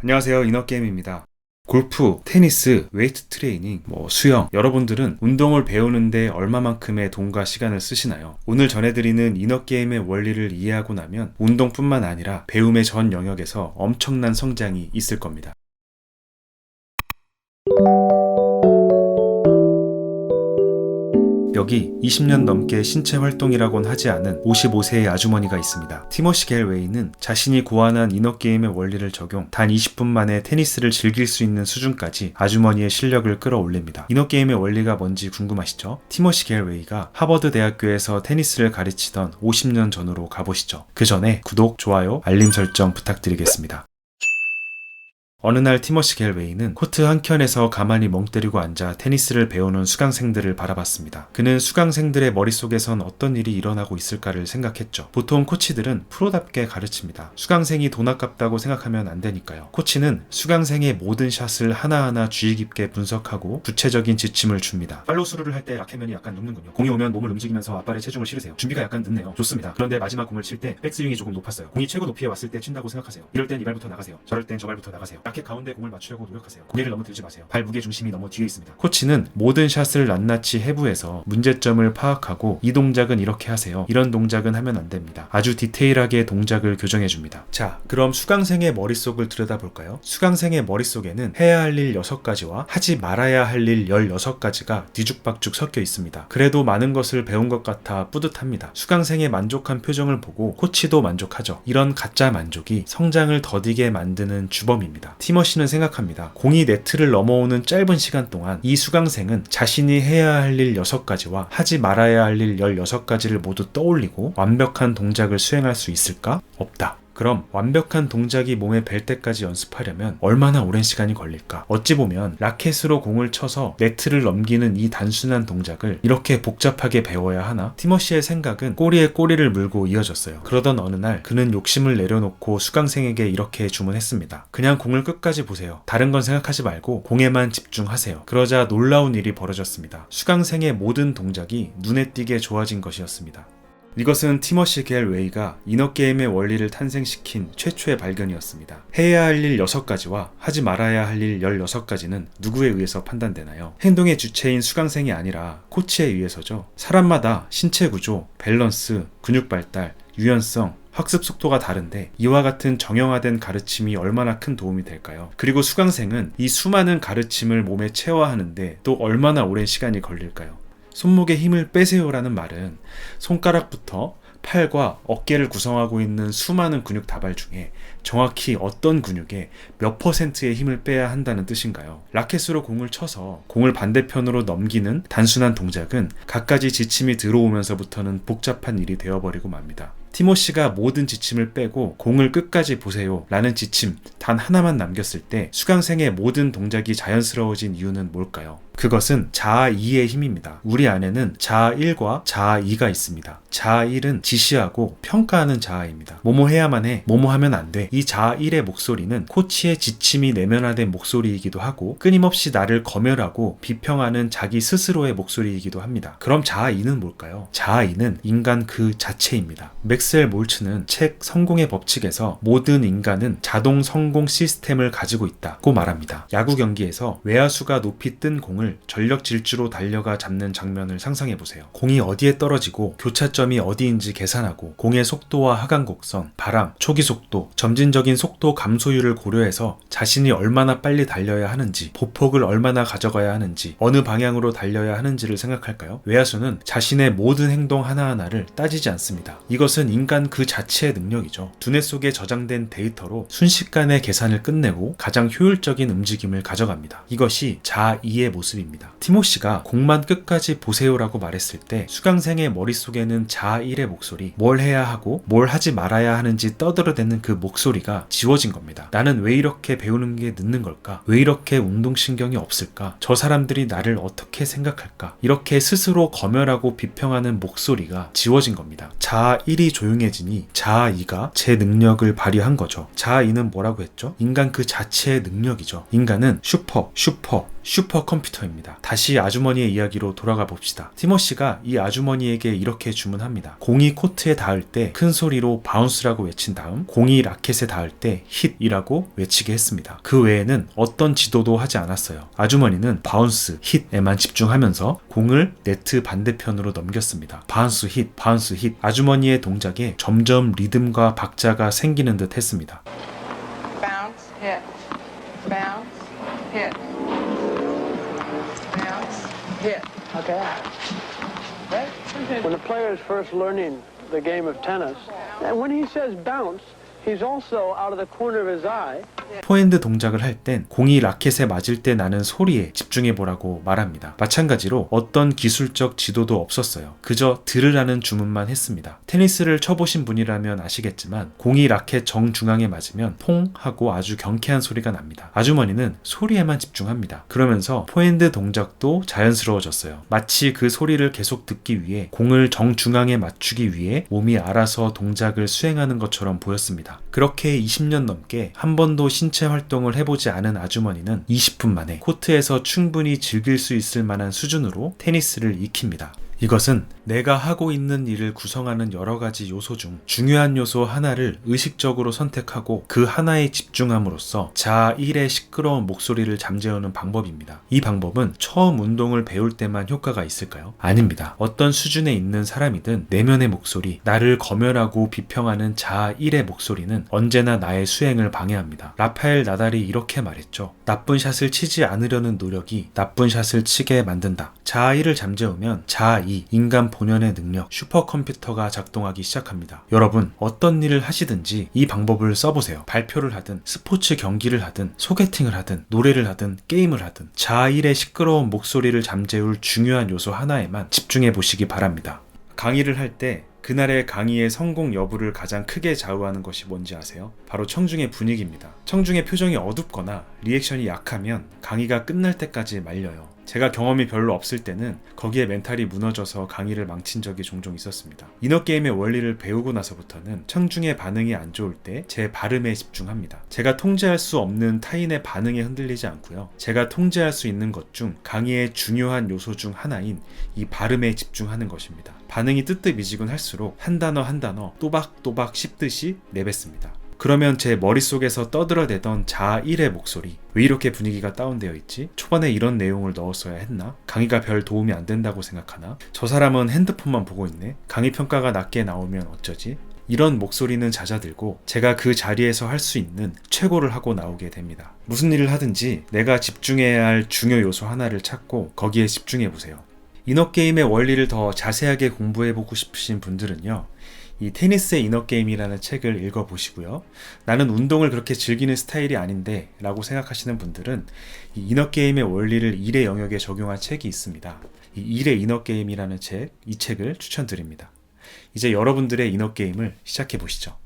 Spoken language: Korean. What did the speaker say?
안녕하세요. 이너게임입니다. 골프, 테니스, 웨이트 트레이닝, 수영, 여러분들은 운동을 배우는데 얼마만큼의 돈과 시간을 쓰시나요? 오늘 전해드리는 이너게임의 원리를 이해하고 나면 운동뿐만 아니라 배움의 전 영역에서 엄청난 성장이 있을 겁니다. 여기 20년 넘게 신체 활동이라곤 하지 않은 55세의 아주머니가 있습니다. 티모시 갤웨이는 자신이 고안한 이너게임의 원리를 적용, 단 20분 만에 테니스를 즐길 수 있는 수준까지 아주머니의 실력을 끌어올립니다. 이너게임의 원리가 뭔지 궁금하시죠? 티모시 갤웨이가 하버드 대학교에서 테니스를 가르치던 50년 전으로 가보시죠. 그 전에 구독, 좋아요, 알림 설정 부탁드리겠습니다. 어느 날 티모시 갤웨이는 코트 한켠에서 가만히 멍 때리고 앉아 테니스를 배우는 수강생들을 바라봤습니다. 그는 수강생들의 머릿속에선 어떤 일이 일어나고 있을까를 생각했죠. 보통 코치들은 프로답게 가르칩니다. 수강생이 돈 아깝다고 생각하면 안 되니까요. 코치는 수강생의 모든 샷을 하나하나 주의 깊게 분석하고 구체적인 지침을 줍니다. 팔로우 스루를 할 때 라켓면이 약간 눕는군요. 공이 오면 몸을 움직이면서 앞발에 체중을 실으세요. 준비가 약간 늦네요. 좋습니다. 그런데 마지막 공을 칠 때 백스윙이 조금 높았어요. 공이 최고 높이에 왔을 때 친다고 생각하세요. 이럴 땐 이 발부터 나가세요. 저럴 땐 저 발부터 나가세요. 라켓 가운데 공을 맞추려고 노력하세요. 고개를 너무 들지 마세요. 발 무게 중심이 너무 뒤에 있습니다. 코치는 모든 샷을 낱낱이 해부해서 문제점을 파악하고 이 동작은 이렇게 하세요. 이런 동작은 하면 안 됩니다. 아주 디테일하게 동작을 교정해 줍니다. 자, 그럼 수강생의 머릿속을 들여다볼까요? 수강생의 머릿속에는 해야 할 일 6가지와 하지 말아야 할 일 16가지가 뒤죽박죽 섞여 있습니다. 그래도 많은 것을 배운 것 같아 뿌듯합니다. 수강생의 만족한 표정을 보고 코치도 만족하죠. 이런 가짜 만족이 성장을 더디게 만드는 주범입니다. 티머시는 생각합니다. 공이 네트를 넘어오는 짧은 시간 동안 이 수강생은 자신이 해야 할 일 6가지와 하지 말아야 할 일 16가지를 모두 떠올리고 완벽한 동작을 수행할 수 있을까? 없다. 그럼 완벽한 동작이 몸에 뵐 때까지 연습하려면 얼마나 오랜 시간이 걸릴까? 어찌 보면 라켓으로 공을 쳐서 네트를 넘기는 이 단순한 동작을 이렇게 복잡하게 배워야 하나? 티머시의 생각은 꼬리에 꼬리를 물고 이어졌어요. 그러던 어느 날 그는 욕심을 내려놓고 수강생에게 이렇게 주문했습니다. 그냥 공을 끝까지 보세요. 다른 건 생각하지 말고 공에만 집중하세요. 그러자 놀라운 일이 벌어졌습니다. 수강생의 모든 동작이 눈에 띄게 좋아진 것이었습니다. 이것은 티머시 갤웨이가 이너게임의 원리를 탄생시킨 최초의 발견이었습니다. 해야 할 일 6가지와 하지 말아야 할 일 16가지는 누구에 의해서 판단되나요? 행동의 주체인 수강생이 아니라 코치에 의해서죠. 사람마다 신체 구조, 밸런스, 근육 발달, 유연성, 학습 속도가 다른데 이와 같은 정형화된 가르침이 얼마나 큰 도움이 될까요? 그리고 수강생은 이 수많은 가르침을 몸에 체화하는데 또 얼마나 오랜 시간이 걸릴까요? 손목에 힘을 빼세요라는 말은 손가락부터 팔과 어깨를 구성하고 있는 수많은 근육 다발 중에 정확히 어떤 근육에 몇 %의 힘을 빼야 한다는 뜻인가요? 라켓으로 공을 쳐서 공을 반대편으로 넘기는 단순한 동작은 갖가지 지침이 들어오면서부터는 복잡한 일이 되어버리고 맙니다. 티모시가 모든 지침을 빼고 공을 끝까지 보세요 라는 지침 단 하나만 남겼을 때 수강생의 모든 동작이 자연스러워진 이유는 뭘까요? 그것은 자아 2의 힘입니다. 우리 안에는 자아 1과 자아 2가 있습니다. 자아 1은 지시하고 평가하는 자아입니다. 뭐뭐 해야만 해, 뭐뭐 하면 안 돼. 이 자아 1의 목소리는 코치의 지침이 내면화된 목소리이기도 하고 끊임없이 나를 검열하고 비평하는 자기 스스로의 목소리이기도 합니다. 그럼 자아 2는 뭘까요? 자아 2는 인간 그 자체입니다. 맥스웰 몰츠는 책 성공의 법칙에서 모든 인간은 자동 성공 시스템을 가지고 있다고 말합니다. 야구 경기에서 외야수가 높이 뜬 공을 전력 질주로 달려가 잡는 장면을 상상해보세요. 공이 어디에 떨어지고 교차점이 어디인지 계산하고 공의 속도와 하강 곡선, 바람, 초기 속도, 점진적인 속도 감소율을 고려해서 자신이 얼마나 빨리 달려야 하는지, 보폭을 얼마나 가져가야 하는지, 어느 방향으로 달려야 하는지를 생각할까요? 외야수는 자신의 모든 행동 하나하나를 따지지 않습니다. 이것은 인간 그 자체의 능력이죠. 두뇌 속에 저장된 데이터로 순식간에 계산을 끝내고 가장 효율적인 움직임을 가져갑니다. 이것이 자아 2의 모습입니다. 티모시가 공만 끝까지 보세요라고 말했을 때 수강생의 머릿속에는 자아 1의 목소리, 뭘 해야 하고 뭘 하지 말아야 하는지 떠들어대는 그 목소리가 지워진 겁니다. 나는 왜 이렇게 배우는 게 늦는 걸까? 왜 이렇게 운동신경이 없을까? 저 사람들이 나를 어떻게 생각할까? 이렇게 스스로 검열하고 비평하는 목소리가 지워진 겁니다. 자아 1이 조용해지니 자아 2가 제 능력을 발휘한 거죠. 자아 2는 뭐라고 했죠? 인간 그 자체의 능력이죠. 인간은 슈퍼 슈퍼컴퓨터입니다. 다시 아주머니의 이야기로 돌아가 봅시다. 티머시가 이 아주머니에게 이렇게 주문합니다. 공이 코트에 닿을 때 큰 소리로 바운스라고 외친 다음 공이 라켓에 닿을 때 hit이라고 외치게 했습니다. 그 외에는 어떤 지도도 하지 않았어요. 아주머니는 바운스, hit에만 집중하면서 공을 네트 반대편으로 넘겼습니다. 바운스, hit, 바운스, hit. 아주머니의 동작에 점점 리듬과 박자가 생기는 듯 했습니다. Bounce, hit. Bounce, hit. Bounce, hit. Okay. Right? When a player is first learning the game of tennis, and when he says bounce, he's also out of the corner of his eye. 포핸드 동작을 할 땐 공이 라켓에 맞을 때 나는 소리에 집중해보라고 말합니다. 마찬가지로 어떤 기술적 지도도 없었어요. 그저 들으라는 주문만 했습니다. 테니스를 쳐보신 분이라면 아시겠지만 공이 라켓 정중앙에 맞으면 퐁 하고 아주 경쾌한 소리가 납니다. 아주머니는 소리에만 집중합니다. 그러면서 포핸드 동작도 자연스러워졌어요. 마치 그 소리를 계속 듣기 위해 공을 정중앙에 맞추기 위해 몸이 알아서 동작을 수행하는 것처럼 보였습니다. 그렇게 20년 넘게 한 번도 신체 활동을 해보지 않은 아주머니는 20분 만에 코트에서 충분히 즐길 수 있을 만한 수준으로 테니스를 익힙니다. 이것은 내가 하고 있는 일을 구성하는 여러 가지 요소 중 중요한 요소 하나를 의식적으로 선택하고 그 하나에 집중함으로써 자아 1의 시끄러운 목소리를 잠재우는 방법입니다. 이 방법은 처음 운동을 배울 때만 효과가 있을까요? 아닙니다. 어떤 수준에 있는 사람이든 내면의 목소리, 나를 검열하고 비평하는 자아 1의 목소리는 언제나 나의 수행을 방해합니다. 라파엘 나달이 이렇게 말했죠. 나쁜 샷을 치지 않으려는 노력이 나쁜 샷을 치게 만든다. 자아 1을 잠재우면 자아 2, 인간 본연의 능력, 슈퍼컴퓨터가 작동하기 시작합니다. 여러분, 어떤 일을 하시든지 이 방법을 써보세요. 발표를 하든, 스포츠 경기를 하든, 소개팅을 하든, 노래를 하든, 게임을 하든 자아 1의 시끄러운 목소리를 잠재울 중요한 요소 하나에만 집중해 보시기 바랍니다. 강의를 할 때 그날의 강의의 성공 여부를 가장 크게 좌우하는 것이 뭔지 아세요? 바로 청중의 분위기입니다. 청중의 표정이 어둡거나 리액션이 약하면 강의가 끝날 때까지 말려요. 제가 경험이 별로 없을 때는 거기에 멘탈이 무너져서 강의를 망친 적이 종종 있었습니다. 이너게임의 원리를 배우고 나서부터는 청중의 반응이 안 좋을 때 제 발음에 집중합니다. 제가 통제할 수 없는 타인의 반응에 흔들리지 않고요. 제가 통제할 수 있는 것 중 강의의 중요한 요소 중 하나인 이 발음에 집중하는 것입니다. 반응이 뜨뜻미지근 할수록 한 단어 한 단어 또박또박 씹듯이 내뱉습니다. 그러면 제 머릿속에서 떠들어대던 자아 1의 목소리, 왜 이렇게 분위기가 다운되어 있지? 초반에 이런 내용을 넣었어야 했나? 강의가 별 도움이 안 된다고 생각하나? 저 사람은 핸드폰만 보고 있네? 강의 평가가 낮게 나오면 어쩌지? 이런 목소리는 잦아들고 제가 그 자리에서 할 수 있는 최고를 하고 나오게 됩니다. 무슨 일을 하든지 내가 집중해야 할 중요 요소 하나를 찾고 거기에 집중해보세요. 이너게임의 원리를 더 자세하게 공부해보고 싶으신 분들은요, 이 테니스의 이너게임이라는 책을 읽어보시고요. 나는 운동을 그렇게 즐기는 스타일이 아닌데 라고 생각하시는 분들은 이 이너게임의 원리를 일의 영역에 적용한 책이 있습니다. 이 일의 이너게임이라는 책, 이 책을 추천드립니다. 이제 여러분들의 이너게임을 시작해보시죠.